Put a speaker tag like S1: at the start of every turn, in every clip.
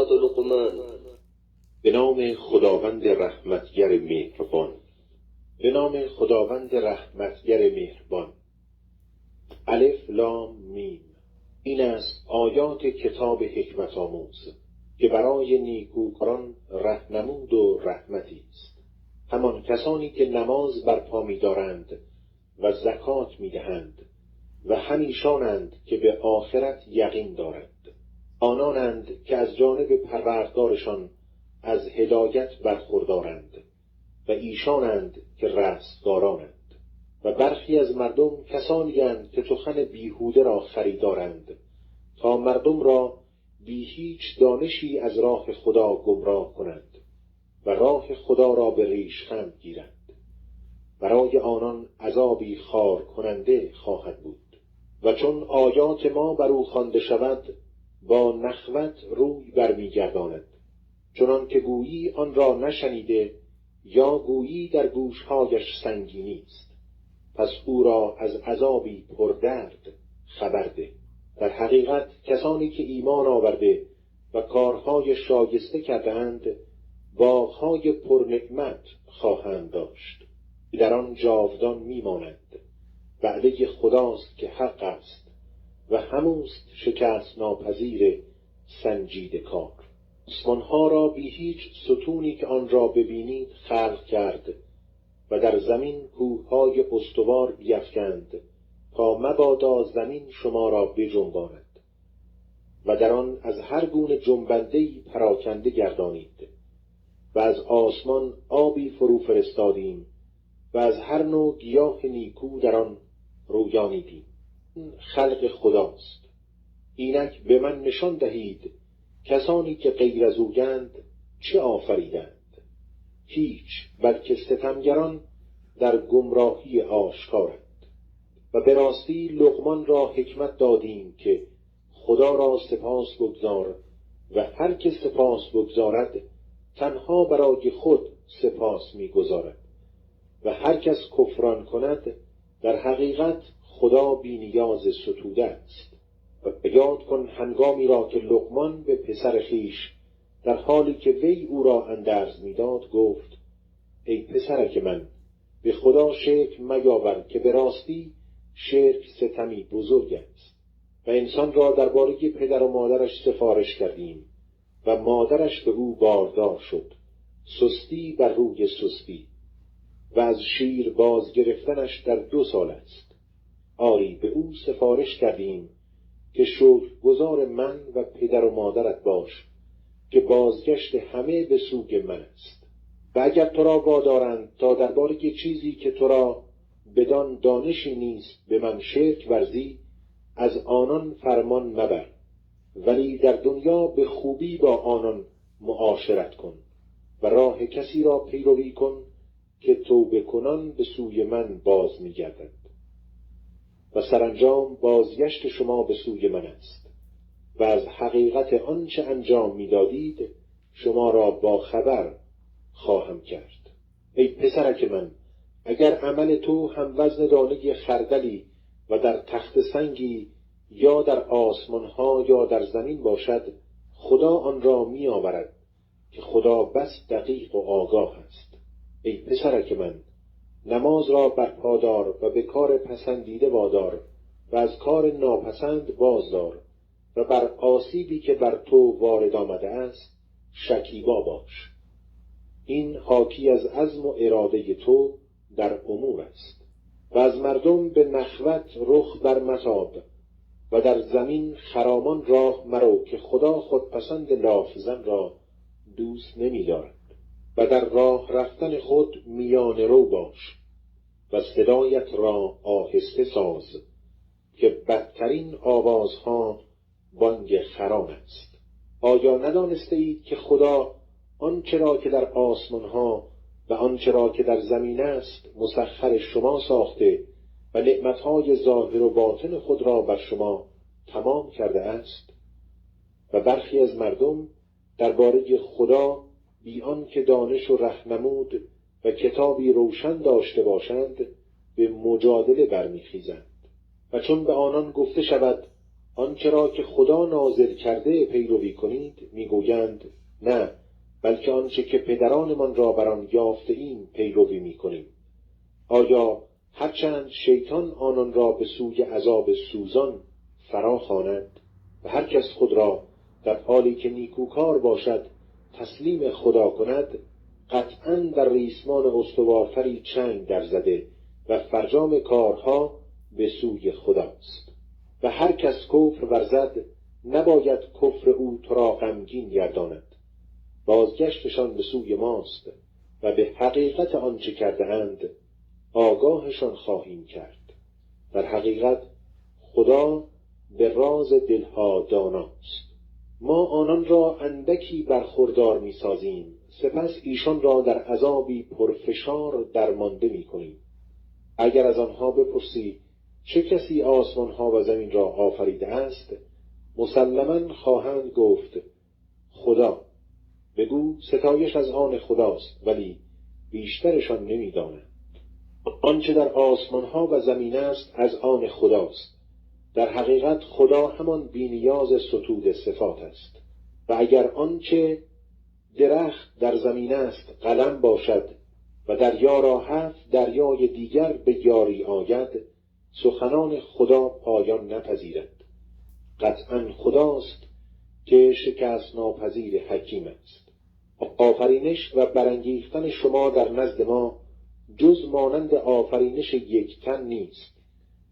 S1: داد لقمان.
S2: به نام خداوند رحمتگر مهربان. به نام خداوند رحمتگر مهربان. الف لام میم. این است آیات کتاب حکمت آموز که برای نیکوکاران رهنمود و رحمتی است. همان کسانی که نماز برپا می‌دارند و زکات می‌دهند و همیشانند که به آخرت یقین دارند. آنانند که از جانب پروردگارشان از هدایت برخوردارند و ایشانند که رستگارانند. و برخی از مردم کسانی اند که سخن بیهوده را خریدارند تا مردم را بی هیچ دانشی از راه خدا گمراه کنند و راه خدا را به ریشخند گیرند. برای آنان عذابی خار کننده خواهد بود. و چون آیات ما بر او خوانده شود با نخوت روی برمیگرداند، چنان که گویی آن را نشنیده یا گویی در گوشهایش سنگینی است. پس او را از عذابی پردرد خبر ده. در حقیقت کسانی که ایمان آورده و کارهای شایسته کردند باغهای پرنعمت خواهند داشت، در آن جاودان میمانند. وعده خداست که حق است و هموست شکست ناپذیر سنجیده کار. آسمانها را بی هیچ ستونی که آن را ببینید خلق کرد و در زمین کوههای استوار بیفکند تا مبادا زمین شما را بجنباند و در آن از هر گونه جنبنده‌ای پراکنده گردانید. و از آسمان آبی فرو فرستادیم و از هر نوع گیاه نیکو در آن رویانیدیم. خلق خداست. اینک به من نشان دهید کسانی که غیر از اویند چه آفریدند؟ هیچ، بلکه ستمگران در گمراهی آشکارند. و به راستی لقمان را حکمت دادیم که خدا را سپاس بگذار و هر که سپاس بگذارد تنها برای خود سپاس می‌گذارد و هر کس کفران کند در حقیقت خدا بی نیاز ستوده است. و یاد کن هنگامی را که لقمان به پسر خویش در حالی که وی او را اندرز می‌داد گفت: ای پسرک من، به خدا شرک میاور که به راستی شرک ستمی بزرگ است. و انسان را درباره پدر و مادرش سفارش کردیم و مادرش به او باردار شد، سستی بر روی سستی، و از شیر باز گرفتنش در 2 سال است. آری به او سفارش کردیم که شکرگزار من و پدر و مادرت باش که بازگشت همه به سوی من است. و اگر تو را وادارند تا درباره چیزی که تو را بدان دانشی نیست به من شرک ورزی، از آنان فرمان مبر، ولی در دنیا به خوبی با آنان معاشرت کن و راه کسی را پیروی کن که توبه کنان به سوی من باز می‌گردد. و سرانجام بازگشت شما به سوی من است و از حقیقت آنچه انجام می‌دادید شما را با خبر خواهم کرد. ای پسرک من، اگر عمل تو هم وزن دانه خردلی و در تخت سنگی یا در آسمان‌ها یا در زمین باشد، خدا آن را می آورد که خدا بس دقیق و آگاه است. ای پسرک من، نماز را برپا دار و به کار پسندیده وادار و از کار ناپسند بازدار و بر آسیبی که بر تو وارد آمده است شکیبا باش. این حاکی از عزم و اراده تو در امور است. و از مردم به نخوت رخ بر متاب و در زمین خرامان راه مرو که خدا خودپسند لافزن را دوست نمی دارد. و در راه رفتن خود میان رو باش و صدایت را آهسته ساز که بدترین آوازها بانگ خران است. آیا ندانسته اید که خدا آنچه را که در آسمانها و آنچه را که در زمین است مسخر شما ساخته و نعمتهای ظاهر و باطن خود را بر شما تمام کرده است؟ و برخی از مردم درباره خدا بی آنکه دانش و رهنمود و کتابی روشن داشته باشند به مجادله برمیخیزند. و چون به آنان گفته شود آنچه را که خدا نازل کرده پیروی کنید، میگویند نه، بلکه آنچه که پدرانمان را بر آن یافته ایم پیروی میکنیم. آیا هرچند شیطان آنان را به سوی عذاب سوزان فرا خواند و هر کس خود را در حالی که نیکوکار باشد تسلیم خدا کند، قطعاً در ریسمان استوارتری چنگ در زده و فرجام کارها به سوی خداست. و هر کس کفر ورزد نباید کفر او تو را غمگین گرداند. بازگشتشان به سوی ماست و به حقیقت آنچه کرده اند آگاهشان خواهیم کرد. در حقیقت خدا به راز دلها داناست. ما آنان را اندکی برخوردار می سازیم، سپس ایشان را در عذابی پرفشار درمانده می کنیم. اگر از آنها بپرسی چه کسی آسمانها و زمین را آفریده است، مسلماً خواهند گفت خدا. بگو ستایش از آن خداست، ولی بیشترشان نمی دانند. آنچه در آسمانها و زمین است از آن خداست. در حقیقت خدا همان بی‌نیاز ستود صفات است. و اگر آنچه درخت در زمین است قلم باشد و دریا را 7 دریای دیگر به یاری آید، سخنان خدا پایان نپذیرد. قطعاً خداست که شکست ناپذیر حکیم است. آفرینش و برانگیختن شما در نزد ما جز مانند آفرینش یک تن نیست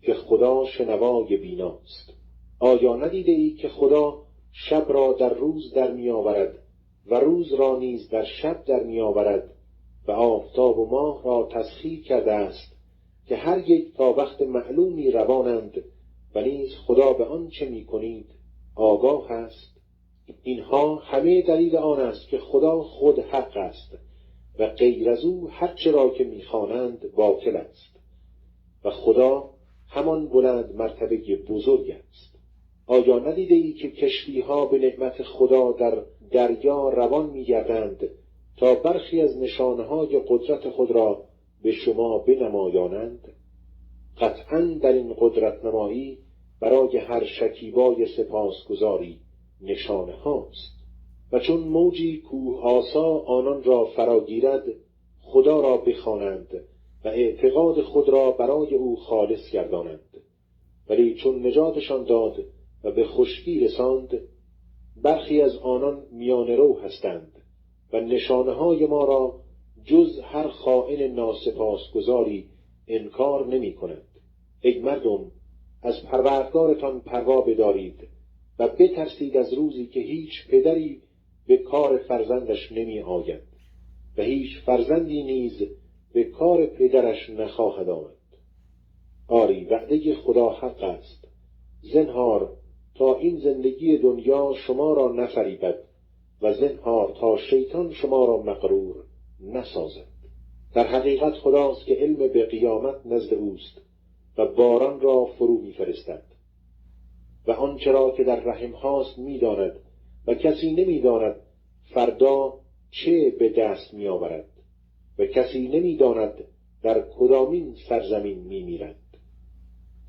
S2: که خدا شنوای بیناست. آیا ندیده ای که خدا شب را در روز در می آورد و روز را نیز در شب در می آورد و آفتاب و ماه را تسخیر کرده است که هر یک تا وقت معلومی روانند و نیز خدا به آنچه می کنید آگاه است؟ اینها همه دلیل آن است که خدا خود حق است و غیر از او هر چه را که می‌خوانند باطل است و خدا همان بلند مرتبه بزرگ است. آیا ندیده ای که کشتی‌ها به نعمت خدا در دریا روان می‌گردند تا برخی از نشانه‌های قدرت خود را به شما بنمایانند؟ قطعاً در این قدرت نمایی برای هر شکیبای سپاسگزاری نشانه هاست. و چون موجی کوه آسا آنان را فراگیرد، خدا را بخوانند و اعتقاد خود را برای او خالص گردانند. ولی چون نجاتشان داد و به خشکی رساند، برخی از آنان میانه رو هستند و نشانه های ما را جز هر خائن ناسپاسگزاری انکار نمی کند. ای مردم، از پروردگارتان پروا بدارید و بترسید از روزی که هیچ پدری به کار فرزندش نمی آید و هیچ فرزندی نیز به کار پدرش نخواهد آمد. آری وعده خدا حق است. زنهار تا این زندگی دنیا شما را نفریبد و زنهار تا شیطان شما را مغرور نسازد. در حقیقت خداست که علم به قیامت نزد اوست و باران را فرو می‌فرستد و آنچه را که در رحم هاست می‌داند و کسی نمی‌داند فردا چه به دست می‌آورد و کسی نمی‌داند در کدامین سرزمین می‌میرد.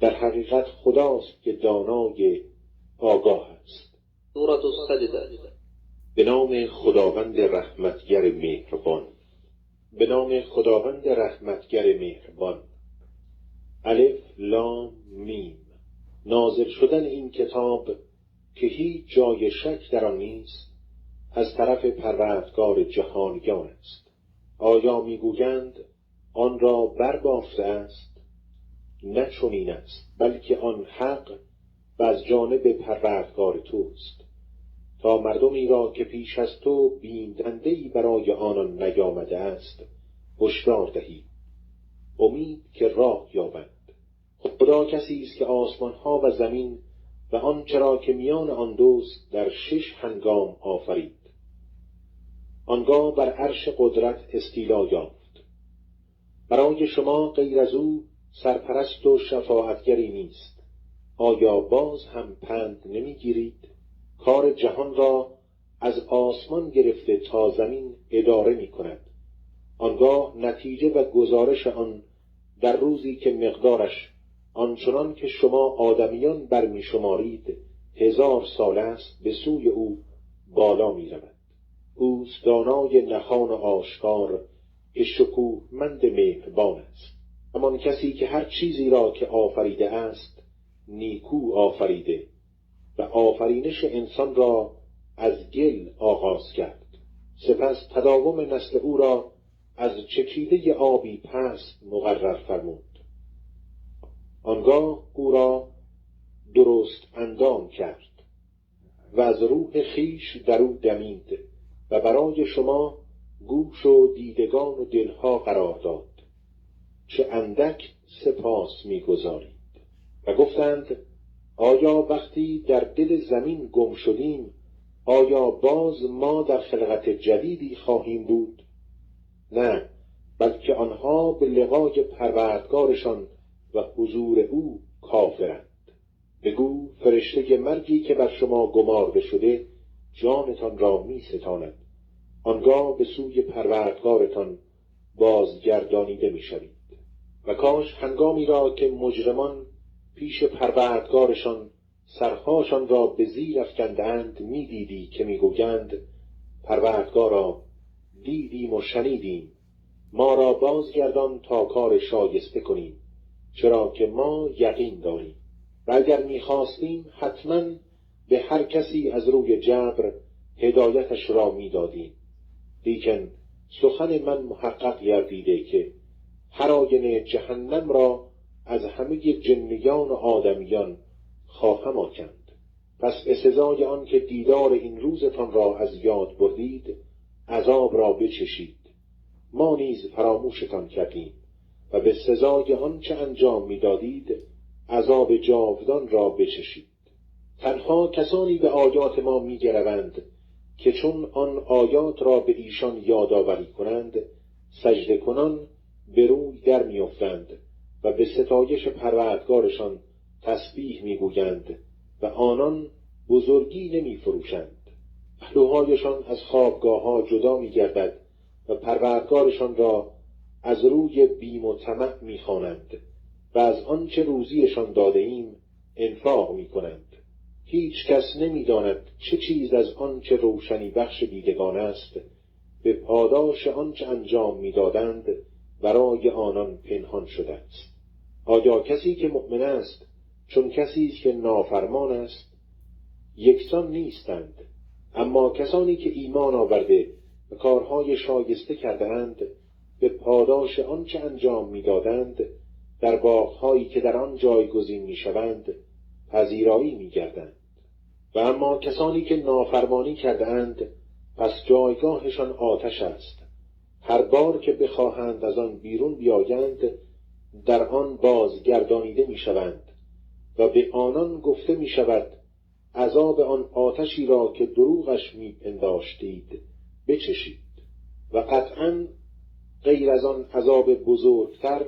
S2: در حقیقت خداست که دانای آگاه است.
S1: سورة السجده.
S2: به نام خداوند رحمتگر مهربان. به نام خداوند رحمتگر مهربان. الف لام میم. نازل شدن این کتاب که هیچ جای شک در آن نیست از طرف پروردگار جهانیان است. آیا میگویند آن را بربافته است؟ نه چنین است، بلکه آن حق و از جانب پروردگار توست، تا مردمی را که پیش از تو بیننده‌ای برای آنان نیامده است هشدار دهی، امید که راه یابند. خدا کسی است که آسمان‌ها و زمین و آنچه را که میان آن دوست در 6 هنگام آفرید. آنگاه بر عرش قدرت استیلا یافت. برای شما غیر از او سرپرست و شفاعتگری نیست. آیا باز هم پند نمیگیرید؟ کار جهان را از آسمان گرفته تا زمین اداره می کند. آنگاه نتیجه و گزارش آن در روزی که مقدارش آنچنان که شما آدمیان برمی شمارید 1000 سال است به سوی او بالا می رود. اوست دانای نهان آشکار که شکوهمند مهربان است. همان کسی که هر چیزی را که آفریده است نیکو آفریده و آفرینش انسان را از گل آغاز کرد. سپس تداوم نسل او را از چکیده آبی پست مقرر فرمود. آنگاه او را درست اندام کرد و از روح خیش در او دمید و برای شما گوش و دیدگان و دلها قرار داد. چه اندک سپاس می‌گزارید. و گفتند آیا وقتی در دل زمین گم شدیم آیا باز ما در خلقت جدیدی خواهیم بود؟ نه، بلکه آنها به لقای پروردگارشان و حضور او کافرند. بگو فرشته مرگی که بر شما گمارده شده جانتان را می ستاند. آنگاه به سوی پروردگارتان بازگردانیده می شوید. و کاش هنگامی را که مجرمان پیش پروردگارشان سرهاشان را به زیر افکندند می دیدی که می گویند پروردگارا دیدیم و شنیدیم، ما را بازگردان تا کار شایسته کنیم، چرا که ما یقین داریم. و اگر می‌خواستیم حتماً به هر کسی از روی جبر هدایتش را می‌دادیم. لیکن سخن من محقق گردیده که هر آینه جهنم را از همه جنیان و آدمیان خواهم آکند. پس به سزای آن که دیدار این روزتان را از یاد بردید عذاب را بچشید. ما نیز فراموشتان کردیم و به سزای آنچه انجام می‌دادید عذاب جاودان را بچشید. تنها کسانی به آیات ما می‌گروند که چون آن آیات را به ایشان یادآوری کنند سجده کنان به روی در می‌افتند و به ستایش پروردگارشان تسبیح می‌گویند و آنان بزرگی نمی‌فروشند. پهلوهایشان از خوابگاه‌ها جدا می‌گردد و پروردگارشان را از روی بیم و طمع می‌خوانند و از آنچه روزیشان داده ایم انفاق می‌کنند. هیچ کس نمی‌داند چه چیز از آنچه روشنی بخش دیدگان است به پاداش آنچه انجام می‌دادند برای آنان پنهان شده است. آیا کسی که مؤمن است چون کسی است که نافرمان است؟ یکسان نیستند. اما کسانی که ایمان آورده و کارهای شایسته کرده‌اند به پاداش آنچه انجام می‌دادند در باغ‌هایی که در آن جایگزین می‌شوند پذیرایی می‌گردند. و اما کسانی که نافرمانی کرده‌اند پس جایگاهشان آتش است. هر بار که بخواهند از آن بیرون بیایند در آن بازگردانیده می‌شوند و به آنان گفته می‌شود عذاب آن آتشی را که دروغش می‌پنداشتید بچشید. و قطعاً غیر از آن عذاب بزرگتر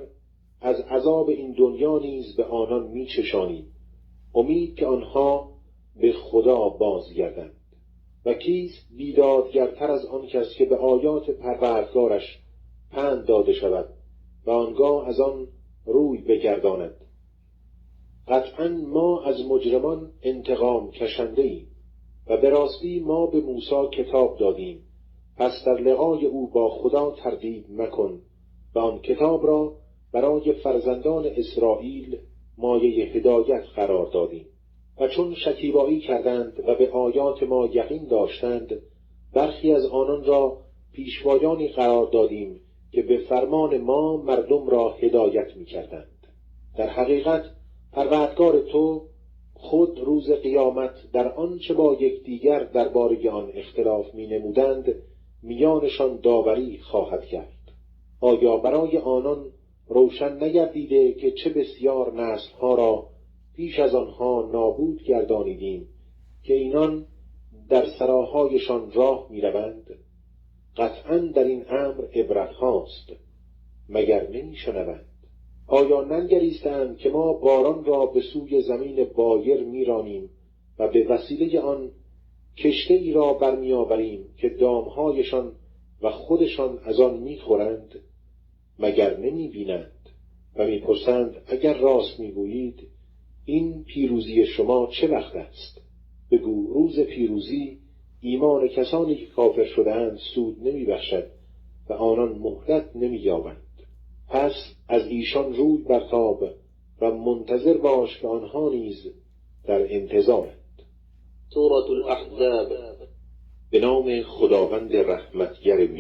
S2: از عذاب این دنیا نیز به آنان می‌چشانیم، امید که آنها به خدا بازگردند. و کیست بیدادگرتر از آن کس که به آیات پروردگارش پند داده شود و آنگاه از آن روی بگرداند. قطعاً ما از مجرمان انتقام کشنده ایم و به راستی ما به موسی کتاب دادیم، پس در لقای او با خدا تردید مکن و آن کتاب را برای فرزندان اسرائیل مایه هدایت قرار دادیم. و چون شکیبایی کردند و به آیات ما یقین داشتند برخی از آنان را پیشوایانی قرار دادیم که به فرمان ما مردم را هدایت می‌کردند. در حقیقت پروردگار تو خود روز قیامت در آنچه با یکدیگر درباره آن اختلاف می‌نمودند میانشان داوری خواهد کرد. آیا برای آنان روشن نگردیده که چه بسیار نسل‌ها را پیش از آنها نابود گردانیدیم که اینان در سراهایشان راه می‌روند؟ قطعاً در این امر عبرت هاست، مگر نمی‌شنوند؟ آیا ننگریستند که ما باران را به سوی زمین بایر می‌رانیم و به وسیله آن کشته‌ای را برمی‌آوریم که دام‌هایشان و خودشان از آن می‌خورند؟ مگر نمی‌بینند و می‌پرسند اگر راست می‌گویید این پیروزی شما چه وقت است؟ بگو روز پیروزی ایمان کسانی که کافر شده‌اند سود نمی‌بخشد و آنان مهلت نمی‌یابند. پس از ایشان روی برتاب و منتظر باش که آنها نیز در انتظارند.
S1: سورة الأحزاب.
S2: به نام خداوند رحمتگر